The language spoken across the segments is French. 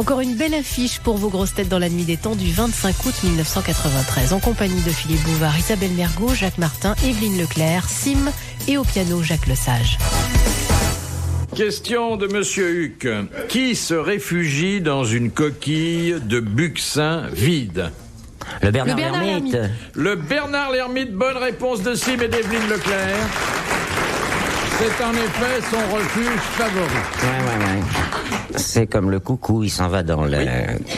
Encore une belle affiche pour vos grosses têtes dans la nuit des temps du 25 août 1993. En compagnie de Philippe Bouvard, Isabelle Mergo, Jacques Martin, Evelyne Leclerc, Sim et au piano Jacques Lesage. Question de Monsieur Huck. Qui se réfugie dans une coquille de buxin vide? Le Bernard l'Ermite. Le Bernard l'Ermite, bonne réponse de Sim et d'Evelyne Leclerc. C'est en effet son refuge favori. Ouais. C'est comme le coucou, il s'en va dans le...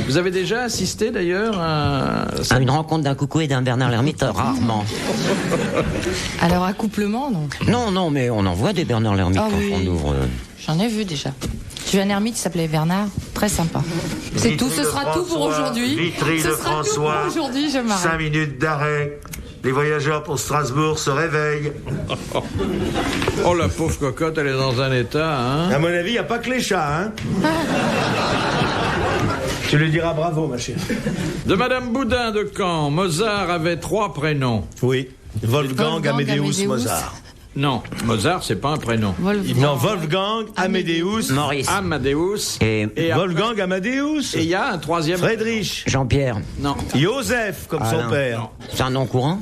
Vous avez déjà assisté d'ailleurs à une rencontre d'un coucou et d'un Bernard l'Ermite, rarement. Alors, accouplement, non? Non, mais on en voit des Bernard l'Ermite quand on ouvre... J'en ai vu déjà. J'ai vu un ermite qui s'appelait Bernard, très sympa. C'est tout, ce sera tout pour aujourd'hui. Vitry de François, 5 minutes d'arrêt. Les voyageurs pour Strasbourg se réveillent. Oh, la pauvre cocotte, elle est dans un état, hein. À mon avis, il n'y a pas que les chats, hein. Tu lui diras bravo, ma chérie. De Madame Boudin de Caen, Mozart avait 3 prénoms. Oui, Wolfgang Amadeus Mozart. Non, Mozart, c'est pas un prénom. Non, Wolfgang Amadeus Maurice. Amadeus. Et Wolfgang Amadeus. Et il y a un troisième. Friedrich. Jean-Pierre. Non. Joseph, comme son père. Non. C'est un nom courant?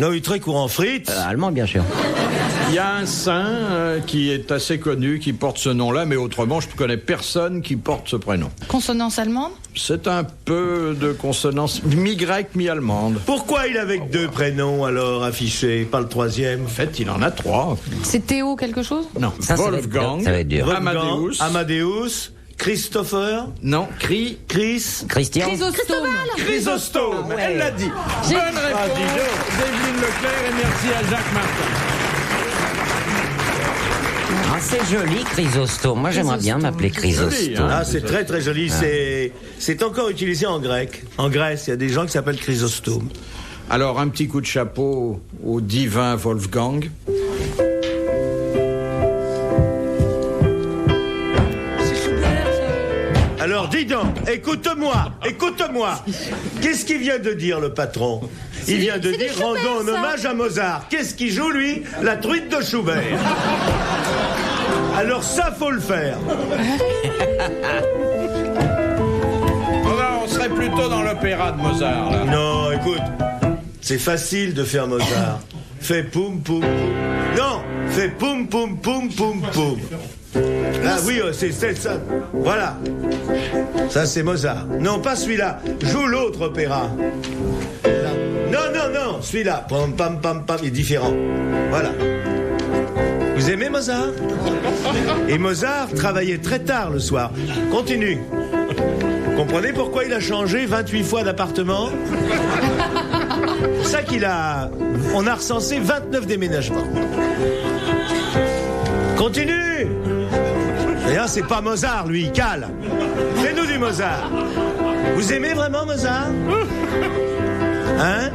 Non, il est très courant. Fritz. Allemand, bien sûr. Il y a un saint qui est assez connu, qui porte ce nom-là, mais autrement, je ne connais personne qui porte ce prénom. Consonance allemande? C'est un peu de consonance mi-grecque, mi-allemande. Pourquoi il avait que 2 prénoms, alors, affichés, pas le troisième? En fait, il en a 3. C'est Théo quelque chose? Non. Ça Wolfgang, va être dur. Amadeus, Christopher. Non, Christian. Chrysostome. Chrysostome, ouais. Elle l'a dit. Bonne réponse d'Evelyne Leclerc et merci à Jacques Martin. Ah, c'est joli, Chrysostome. Moi, j'aimerais bien m'appeler Chrysostome. Joli, hein. Ah, c'est très très joli. C'est encore utilisé en grec. En Grèce, il y a des gens qui s'appellent Chrysostome. Alors, un petit coup de chapeau au divin Wolfgang. Alors, dis donc, écoute-moi. Qu'est-ce qu'il vient de dire, le patron? Il vient de dire, rendons un hommage à Mozart. Qu'est-ce qu'il joue, lui? La truite de Schubert. Alors ça, faut le faire. On serait plutôt dans l'opéra de Mozart, là. Non, écoute, c'est facile de faire Mozart. Fais poum, poum, poum. Non, fais poum, poum, poum, poum, poum. Ah oui, c'est ça. Voilà. Ça, c'est Mozart. Non, pas celui-là. Joue l'autre opéra. Non, celui-là. Pam, pam, pam, pam. Il est différent. Voilà. Vous aimez Mozart? Et Mozart travaillait très tard le soir. Continue. Comprenez pourquoi il a changé 28 fois d'appartement? C'est pour ça on a recensé 29 déménagements. Continue. D'ailleurs, c'est pas Mozart, lui, il cale. Fais-nous du Mozart. Vous aimez vraiment Mozart? Hein?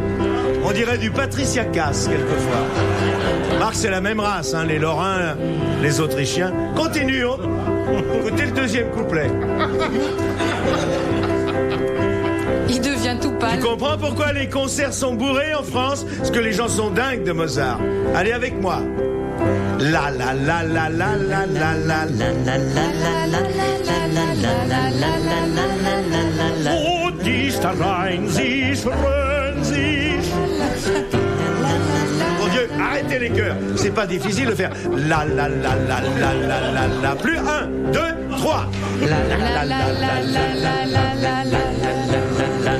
On dirait du Patricia Cass, quelquefois. Marc, c'est la même race, hein, les Lorrains, les Autrichiens. Continuons. Écoutez le deuxième couplet. Il devient tout pâle. Tu comprends pourquoi les concerts sont bourrés en France? Parce que les gens sont dingues de Mozart. Allez avec moi. La la la la la la la la la la la. Oh, die Stein, sie freuen sich. Mon Dieu, arrêtez les chœurs. C'est pas difficile de faire la la la la la la la la. Plus 1, 2, 3. La la la la la la la la la.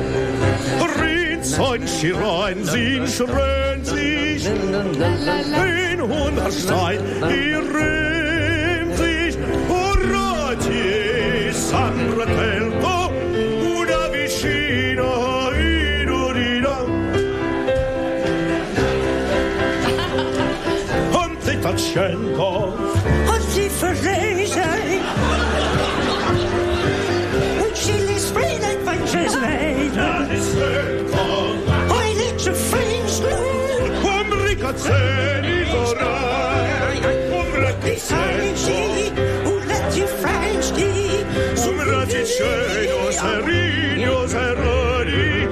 Ritzon, Chiron, Sin, Schreuen sich. In Hunderstein, ihr rühmt sich. Horatie, Sandra Telto, una vicina, idurina. Und Titatschenko. Und sie verrezen. Und sie liest vriendelijk van je leven. Hoi, liet je vriend sloen. Riccazzeni, Hoe let je vriend ski. Sumraticello, Serino, Serroni.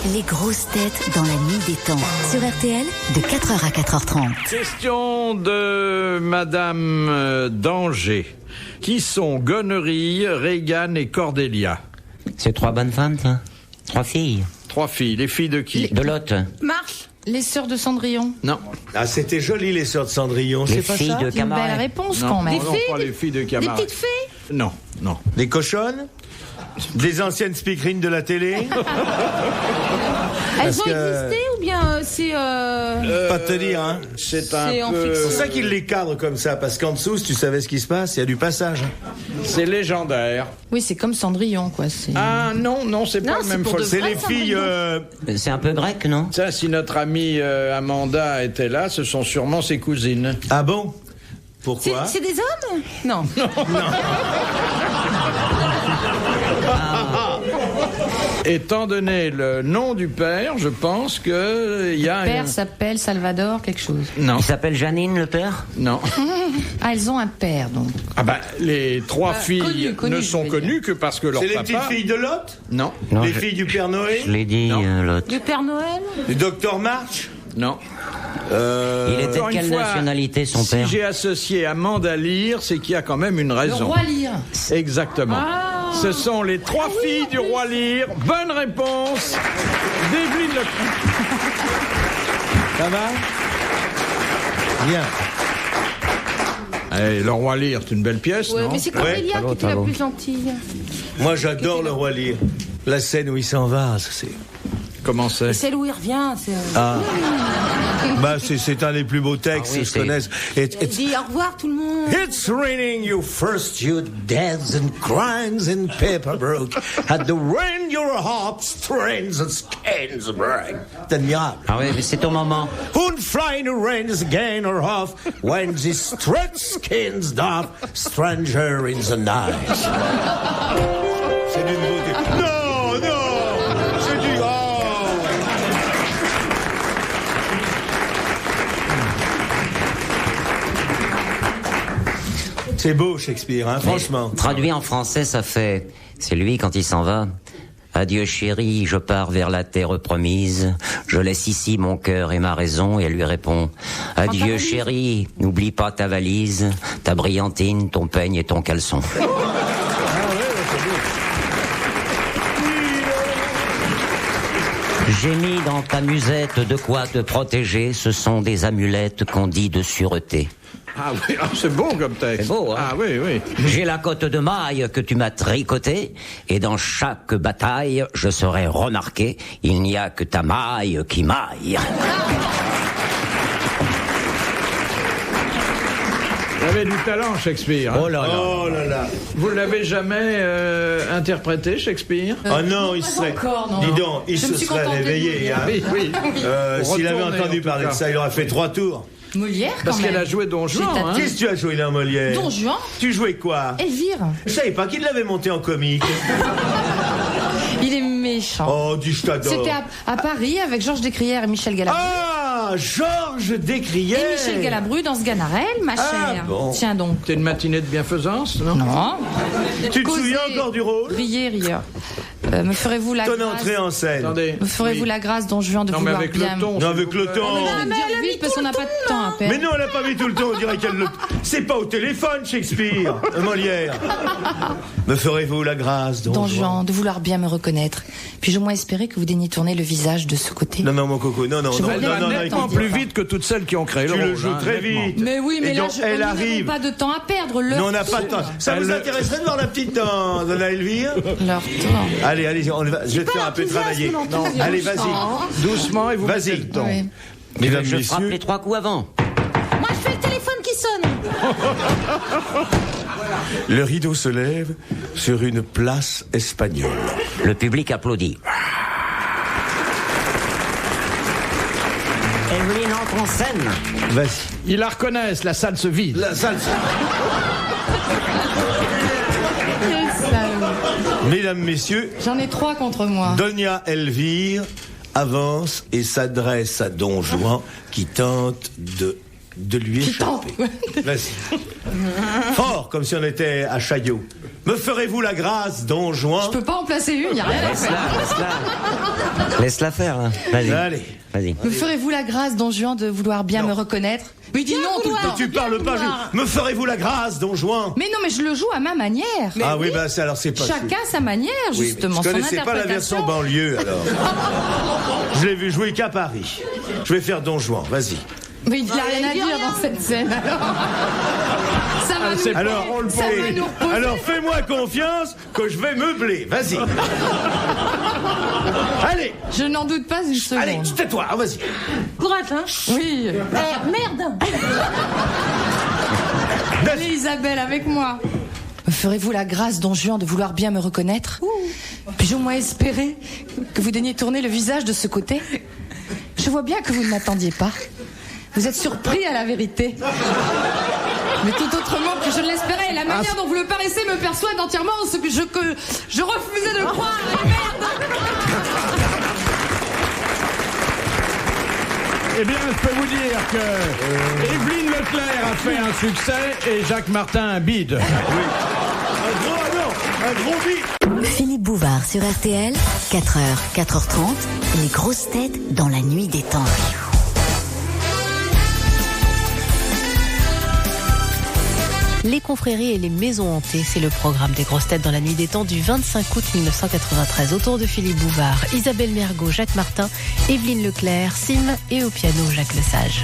Les grosses têtes dans la nuit des temps. Sur RTL, de 4h à 4h30. Question de Madame Danger. Qui sont Gonerille, Regan et Cordélia? C'est 3 bonnes femmes, ça. 3 filles. 3 filles. Les filles de qui? De Lot. Marche. Les sœurs de Cendrillon. Non. Ah, c'était joli, les sœurs de Cendrillon, Les c'est pas filles ça? de C'est une belle Camaret. réponse Non, quand même. non, pas les filles de Des Camaret. petites fées. Non, non. Des cochonnes? Des anciennes speakerines de la télé? Elles Parce ont que- existé ou bien c'est... Pas te dire, hein. C'est un C'est en peu... C'est pour ça qu'ils les cadrent comme ça, parce qu'en dessous, si tu savais ce qui se passe, il y a du passage. C'est légendaire. Oui, c'est comme Cendrillon, quoi. Ah non, non, c'est Non, pas le c'est même pour de folklore. C'est vrai, les filles... C'est un peu grec, non? Ça, si notre amie Amanda était là, ce sont sûrement ses cousines. Ah bon? Pourquoi? C'est des hommes? Non. Étant donné le nom du père, je pense que il y a Le père s'appelle Salvador quelque chose. Non, Il s'appelle Janine, le père? non. Ah, elles ont un père, donc. Ah ben, les 3 filles connues, ne je sont veux connues que parce que leur C'est les papa... petites filles de Lot? Non, Non, Les je- filles du Père Noé? Je l'ai dit, Non. Lot. Le Père Noël? Du Docteur March? non. Il était Encore de une quelle fois, nationalité, son si père? j'ai associé Amanda Lear, c'est qu'il y a quand même une Le raison. roi Lear. Exactement. Ce sont les 3 filles du roi Lear. Bonne réponse d'Evelyne Leclerc. Ça va? Bien. Eh, le roi Lear, c'est une belle pièce, Ouais, non? mais c'est Cordélia qui était la bravo. plus gentille. Moi, j'adore le roi Lear. La scène où il s'en va, ça, c'est... Comment c'est? Celle où il revient, c'est... Ah. Bah, c'est un des plus beaux textes Ah oui, que je c'est- connaisse. Il dit au revoir tout le monde. It's raining you first, you deaths and crimes in Paperbrook. At the rain your hops, trains and skins break. C'est admirable. Ah oui, mais c'est au moment. Und flying rains again or off, when the stretch skins doff, stranger in the night. C'est d'une beauté. Non, non, c'est du... Oh. C'est beau, Shakespeare, hein, franchement. Traduit en français, ça fait... C'est lui quand il s'en va. Adieu chérie, je pars vers la terre promise. Je laisse ici mon cœur et ma raison. Et elle lui répond: adieu chérie, n'oublie pas ta valise, ta brillantine, ton peigne et ton caleçon. J'ai mis dans ta musette de quoi te protéger. Ce sont des amulettes qu'on dit de sûreté. Ah oui, ah, c'est beau comme texte. C'est beau, hein? Ah oui, oui. J'ai la cotte de maille que tu m'as tricotée, et dans chaque bataille, je serai remarqué, il n'y a que ta maille qui maille. Vous avez du talent, Shakespeare. hein. Oh là là. Oh là là. Vous l'avez jamais interprété, Shakespeare? Oh non, il pas serait... encore, non. Dis donc, il Je se me suis serait contentée de réveillé. dire. Hein. Oui, oui. S'il avait Retournez, entendu en tout parler de cas. ça, il aurait fait 3 tours. Molière, quand Parce même. qu'elle a joué Don Juan. C'est hein. Qu'est-ce que tu as joué là, Molière? Don Juan, Tu jouais quoi? Elvire. Je savais pas qu'il l'avait monté en comique. Il est méchant. Oh, dis je t'adore. C'était à Paris avec Georges Descrières et Michel Galabru. Ah, Georges Descrières. Et Michel Galabru dans ce Ganarelle, ma Ah, chère. bon. Tiens donc. C'était une matinée de bienfaisance, non? Non. Tu te Causez, souviens encore du rôle? Riez, rieur. Me ferez-vous la Ton grâce entrée en scène. Attendez. Me ferez-vous Oui. la grâce, Don Juan, de Non, mais vouloir avec bien... le ton. Non, s'il avec vous le plaît. temps. Dire vite parce qu'on n'a pas de temps à perdre. Mais non, elle a pas mis tout le temps, on dirait qu'elle le... C'est pas au téléphone, Shakespeare, Molière. Me ferez-vous la grâce, Don Juan, de vouloir bien me reconnaître. Puis-je au moins espérer que vous daigniez tourner le visage de ce côté? Non, non, mon coco, non, non, Je non, veux Elle bien va non, non, nettement écoute, plus vite que toutes celles qui ont créé le tu rôle. le joues hein, très nettement. vite. Mais oui, mais Et là, donc, elle nous arrive. n'avons pas de temps à perdre. Leur Non, on n'a pas de temps. Ça vous intéresserait de voir la petite dans la Elvire? Leur tour. Allez, allez, on va, je vais te faire un peu travailler. Non, allez, vas-y. Doucement et vous Vas-y. mettez le ton. Oui. Mesdames, Je frappe messieurs, les 3 coups avant. Moi, je fais le téléphone qui sonne. le rideau se lève sur une place espagnole. Le public applaudit. Evelyne entre en scène. Vas-y. Ils la reconnaissent, la salle se vide. La salle. Mesdames, messieurs, J'en ai 3 contre moi. Donia Elvire avance et s'adresse à Don Juan qui tente de lui échapper. Vas-y. Fort, comme si on était à Chaillot. Me ferez-vous la grâce, Don Juan? Je peux pas en placer une, y a rien à faire. Laisse-la, laisse-la. Laisse-la faire, hein. Vas-y. Allez. Vas-y. Me ferez-vous la grâce, don Juan, de vouloir bien me reconnaître? Oui, dis non tout le temps. Tu parles pas, me ferez-vous la grâce, don Juan? Mais non, mais je le joue à ma manière. Ah oui, bah alors c'est pas... Chacun sa manière, justement, je son connaissais pas la interprétation. version banlieue, alors. Je l'ai vu jouer qu'à Paris. Je vais faire don Juan, vas-y. Mais il n'y a rien à dire dans cette scène, alors. Ça va nous... Alors fais-moi confiance que je vais meubler, vas-y. Allez. Je n'en doute pas une seconde. Allez, tais-toi, vas-y. Courage, hein. Oui. Merde. Allez, Isabelle, avec moi. Me ferez-vous la grâce, don Juan, de vouloir bien me reconnaître? Puis-je au moins espérer que vous daigniez tourner le visage de ce côté? Je vois bien que vous ne m'attendiez pas. Vous êtes surpris à la vérité. Mais tout autrement que je ne l'espérais. La manière dont vous le paraissez me persuade entièrement ce que je refusais de croire. Merde. Eh bien, je peux vous dire que Évelyne Leclerc a fait un succès et Jacques Martin un bide. Oui. Un gros bide. Philippe Bouvard sur RTL, 4h, 4h30, les grosses têtes dans la nuit des temps. Les confréries et les maisons hantées, c'est le programme des grosses têtes dans la nuit des temps du 25 août 1993. Autour de Philippe Bouvard, Isabelle Mergo, Jacques Martin, Évelyne Leclerc, Sim et au piano Jacques Lesage.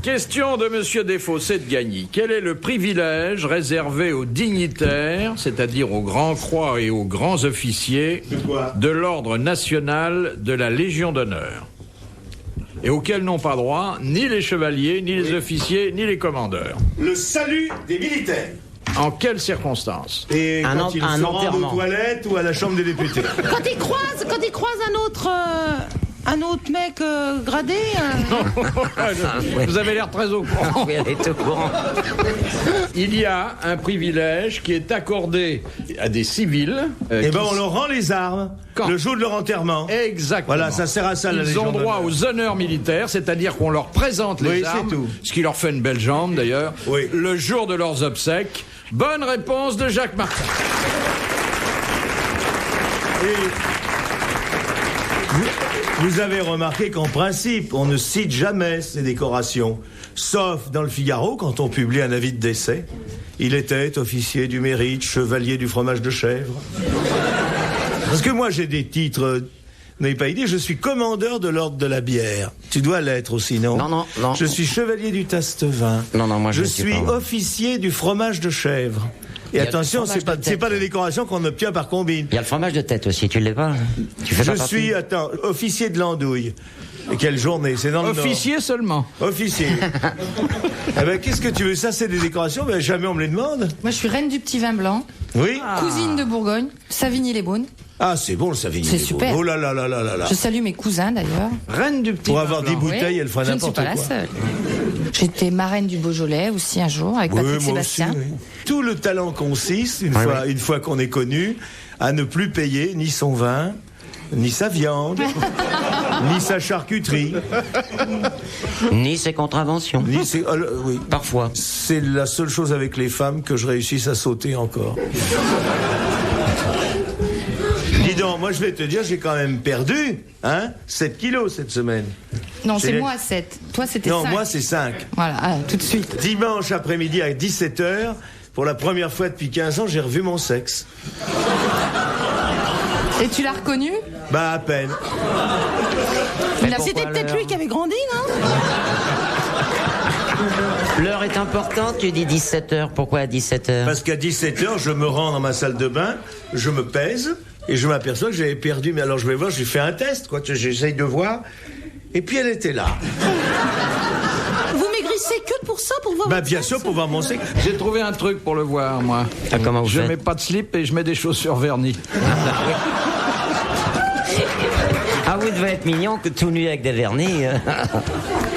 Question de Monsieur Desfossés de Gagny. Quel est le privilège réservé aux dignitaires, c'est-à-dire aux grands croix et aux grands officiers de l'ordre national de la Légion d'honneur, et auxquels n'ont pas droit ni les chevaliers, ni les officiers, ni les commandeurs? Le salut des militaires. En quelles circonstances? Et quand ils se rendent aux toilettes ou à la Chambre des députés. Quand ils croisent un autre mec gradé. Vous avez l'air très au courant. Oui, elle est au courant. Il y a un privilège qui est accordé à des civils. Eh ben, on leur rend les armes le jour de leur enterrement. Exactement. Voilà, ça sert à ça, la Ils Légion ont droit d'honneur. aux honneurs militaires, c'est-à-dire qu'on leur présente les armes, c'est tout. ce qui leur fait une belle jambe d'ailleurs, le jour de leurs obsèques. Bonne réponse de Jacques Martin. Vous avez remarqué qu'en principe, on ne cite jamais ces décorations, sauf dans le Figaro, quand on publie un avis de décès. Il était officier du mérite, chevalier du fromage de chèvre. Parce que moi, j'ai des titres... Vous n'avez pas idée, je suis commandeur de l'ordre de la bière. Tu dois l'être aussi, non? Non. Je suis chevalier du taste-vin. Non, moi je suis officier du fromage de chèvre. Et attention, c'est pas des décorations qu'on obtient par combine. Il y a le fromage de tête aussi, tu l'es pas? Tu fais Je pas partie? suis, officier de l'andouille. Et quelle journée, c'est dans le Officier seulement. Officier. Eh ben, qu'est-ce que tu veux? Ça, c'est des décorations? Ben, jamais on me les demande. Moi, je suis reine du petit vin blanc. Oui. Cousine de Bourgogne, Savigny-les-Beaunes. Ah, c'est bon le Savigny. C'est super. Oh là là là là là là. Je salue mes cousins d'ailleurs. Reine du petit Pour vin avoir blanc. 10 bouteilles, elle fera n'importe quoi. Je ne suis pas la seule. J'étais marraine du Beaujolais aussi un jour avec Patrick Sébastien. Aussi, oui. Tout le talent consiste, une fois qu'on est connu, à ne plus payer ni son vin, ni sa viande, ni sa charcuterie, ni ses contraventions. Ni ses... oui. Parfois. C'est la seule chose avec les femmes que je réussisse à sauter encore. Dis donc, moi je vais te dire, j'ai quand même perdu 7 kilos cette semaine. Non, c'est moi à 7. Toi, c'était 5. Non, moi c'est 5. Voilà, tout de suite. Dimanche après-midi à 17h, pour la première fois depuis 15 ans, j'ai revu mon sexe. Et tu l'as reconnu? Bah, à peine. C'était peut-être lui qui avait grandi, non? L'heure est importante, tu dis 17h. Pourquoi à 17h? Parce qu'à 17h, je me rends dans ma salle de bain, je me pèse, et je m'aperçois que j'avais perdu. Mais alors je vais voir, j'ai fait un test, quoi. J'essaye de voir. Et puis elle était là. Vous maigrissez que pour ça, pour voir Bah votre bien sexe? sûr, pour voir mon sexe. J'ai trouvé un truc pour le voir, moi. Ah, comment vous Je faites? mets pas de slip et je mets des chaussures vernies. Ah, vous devez être mignon que tout nu avec des vernis.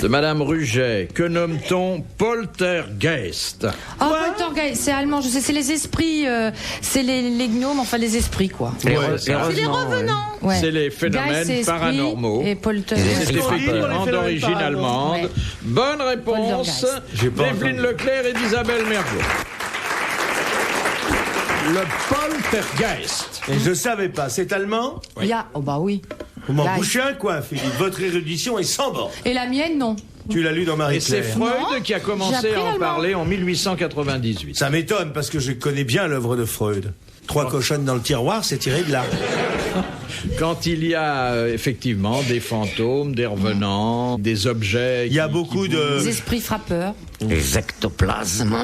De Madame Ruget, que nomme-t-on poltergeist? Oh, poltergeist, c'est allemand, je sais, c'est les esprits, c'est les gnomes, enfin les esprits, quoi. C'est les revenants. Ouais. C'est les Geist, phénomènes c'est esprit, paranormaux. et poltergeist. C'est effectivement d'origine allemande. Ouais. Bonne réponse d'Evelyne Leclerc et d'Isabelle Mergo. Le poltergeist Et je savais pas. C'est allemand? Il y a... Oh bah oui. Vous m'en Là, bouchez un coin, Philippe. Votre érudition est sans borne. Et la mienne, non. Tu l'as lu dans Et Marie-Claire. c'est Freud Non, qui a j'ai commencé appris à en l'allemand. parler en 1898. Ça m'étonne parce que je connais bien l'œuvre de Freud. 3 cochonnes dans le tiroir, c'est tiré de là. Quand il y a effectivement des fantômes, des revenants, des objets... Il y a beaucoup de... Des esprits frappeurs. Les ectoplasmes.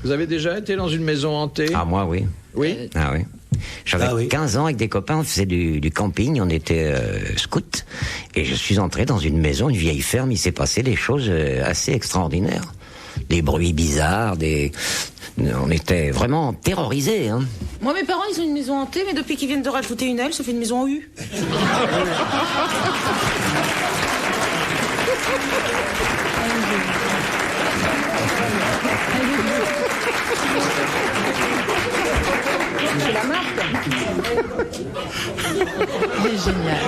Vous avez déjà été dans une maison hantée? Ah, moi, oui. Oui. Ah oui. J'avais 15 ans avec des copains, on faisait du camping, on était scouts. Et je suis entré dans une maison, une vieille ferme, il s'est passé des choses assez extraordinaires. Des bruits bizarres, on était vraiment terrorisés. Hein. Moi, mes parents, ils ont une maison hantée, mais depuis qu'ils viennent de rajouter une aile, ça fait une maison en U. C'est la marque. C'est génial.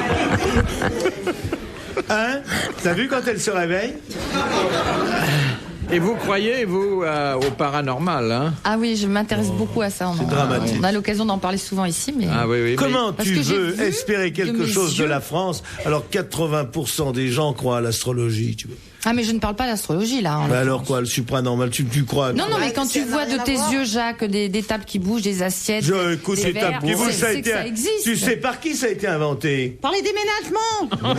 Hein? T'as vu quand elle se réveille? Et vous croyez, vous, au paranormal, hein? Ah oui, je m'intéresse beaucoup à ça. C'est dramatique. On a l'occasion d'en parler souvent ici, mais... Ah oui, oui. Comment Parce tu que j'ai veux vu espérer quelque de mes chose de yeux. la France alors que 80% des gens croient à l'astrologie, tu vois? Ah, mais je ne parle pas d'astrologie, là. en Bah alors l'occurrence. quoi, le supranormal, tu crois? Non, non, mais quand ça tu n'a vois rien de à tes voir. yeux, Jacques, des tables qui bougent, des assiettes, Écoute, des les verres, tables qui bougent, ça a c'est été... que ça existe. Tu sais par qui ça a été inventé? Par les déménagements.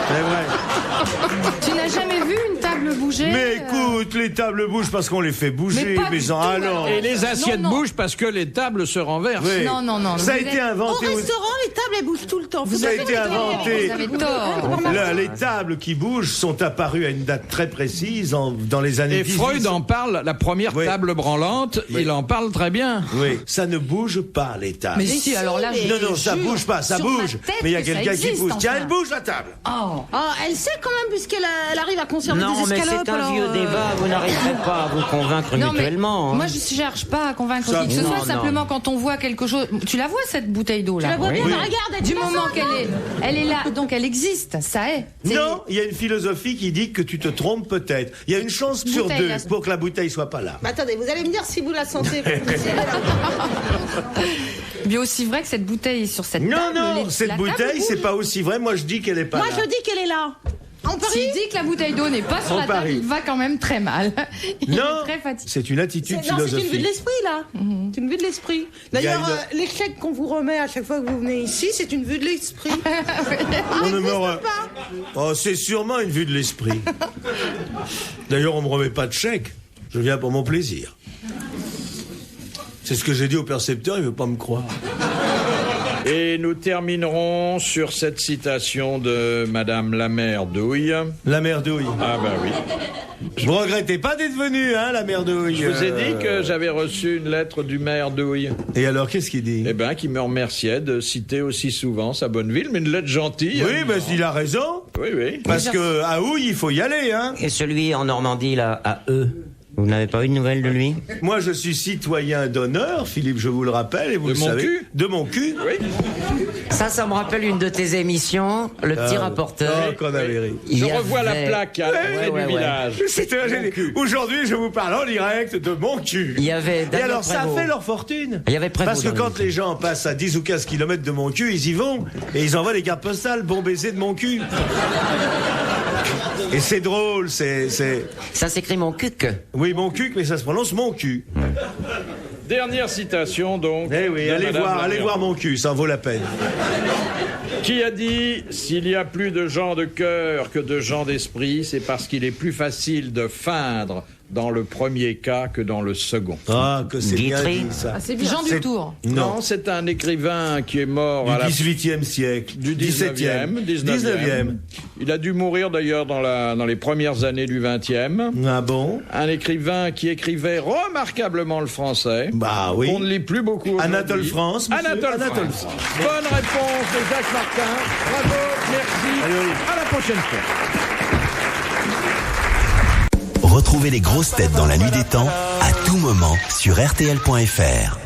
C'est vrai. Tu n'as jamais vu une table bouger? Mais écoute, les tables bougent parce qu'on les fait bouger, Mais pas mais du en tout, allant. alors. Et les assiettes Non, non. bougent parce que les tables se renversent. Oui. Non, non, non. Ça a Vous été êtes- Au inventé. restaurant, les tables, elles bougent tout le temps. Ça a été inventé. Vous avez tort. Les tables qui bougent sont apparues à une date très précise dans les années Et 18. Freud en parle, la première Oui. table branlante, Oui. il en parle très bien. Oui, ça ne bouge pas les tables. Mais si, alors là, je Non, non, ça jure, bouge pas, ça sur ma bouge. tête Mais il y a que ça quelqu'un qui existe, pousse. Tiens, enfin. elle bouge la table. Oh. Ah, elle sait quand même, puisqu'elle elle arrive à conserver Non, des mais escalopes. c'est un alors, vieux débat, vous n'arriverez pas à vous convaincre Non, mais mutuellement. hein. moi, je ne cherche pas à convaincre Ça, qui que ce non, soit. non. Simplement, quand on voit quelque chose... Tu la vois, cette bouteille d'eau, là? Tu la vois bien, Oui. bah, regarde, elle Du te la moment sort, qu'elle elle est là, donc elle existe, ça est. C'est- Non, il y a une philosophie qui dit que tu te trompes peut-être. Il y a une chance sur Bouteille, 2 là. pour que la bouteille soit pas là. Mais attendez, vous allez me dire si vous la sentez. Bien aussi vrai que cette bouteille est sur cette Non, table. non, cette la table bouteille, c'est bouge. pas aussi vrai. Moi, je dis qu'elle est pas Moi, là. je dis qu'elle est là. On S'il parie. dit que la bouteille d'eau n'est pas sur On la table, parie. il va quand même très mal. Il Non, est très fatigué. c'est une attitude Non, c'est une vue de philosophique. l'esprit, là. C'est une vue de l'esprit. D'ailleurs, Il y a une- les chèques qu'on vous remet à chaque fois que vous venez ici, c'est une vue de l'esprit. On ne me re- Oh, c'est sûrement une vue de l'esprit. D'ailleurs, on me remet pas de chèque. Je viens pour mon plaisir. C'est ce que j'ai dit au percepteur, il veut pas me croire. Et nous terminerons sur cette citation de Madame la mère Douille. La merdouille. Ah bah oui. Vous regrettez pas d'être venu, hein, la merdouille. Je vous ai dit que j'avais reçu une lettre du maire Douille. Et alors, qu'est-ce qu'il dit? Eh ben, qui me remerciait de citer aussi souvent sa bonne ville, mais une lettre gentille. Oui, ben, il a raison. Oui, oui. Parce que à Houille, il faut y aller, hein. Et celui en Normandie, là, à eux, vous n'avez pas eu de nouvelles de lui? Moi, je suis citoyen d'honneur, Philippe, je vous le rappelle, et vous De le mon savez. cul De mon cul. Oui. Ça me rappelle une de tes émissions, le petit rapporteur. Oh, qu'on avait ri. Il Je y revois avait- la plaque à l'entrée ouais, du ouais. village. Aujourd'hui, je vous parle en direct de mon cul. Il y avait Et Daniel alors, ça Prévost. fait leur fortune. Il y avait Prévost Parce que dans quand l'émission. les gens passent à 10 ou 15 kilomètres de mon cul, ils y vont. Et ils envoient des cartes postales. Bon baiser de mon cul. Et c'est drôle, c'est... Ça s'écrit mon cuc. Oui, mon cul, mais ça se prononce mon cul. Dernière citation, donc. Eh oui, de allez Madame voir, la allez mère. voir mon cul, ça en vaut la peine. Qui a dit « S'il y a plus de gens de cœur que de gens d'esprit, c'est parce qu'il est plus facile de feindre dans le premier cas que dans le second. » Ah, que c'est bien Guitry. dit, ça. Ah, c'est bien. Jean C'est- Dutour. Non, c'est un écrivain qui est mort à la du 18e siècle. du 17e. 19e. Il a dû mourir d'ailleurs dans les premières années du 20e. Ah bon? Un écrivain qui écrivait remarquablement le français. Bah oui. On ne lit plus beaucoup aujourd'hui. Anatole France, monsieur. Anatole France. Bonne réponse de Jacques Martin. Bravo, merci. Allez, oui. À la prochaine fois. Retrouvez les grosses têtes dans la nuit des temps à tout moment sur RTL.fr.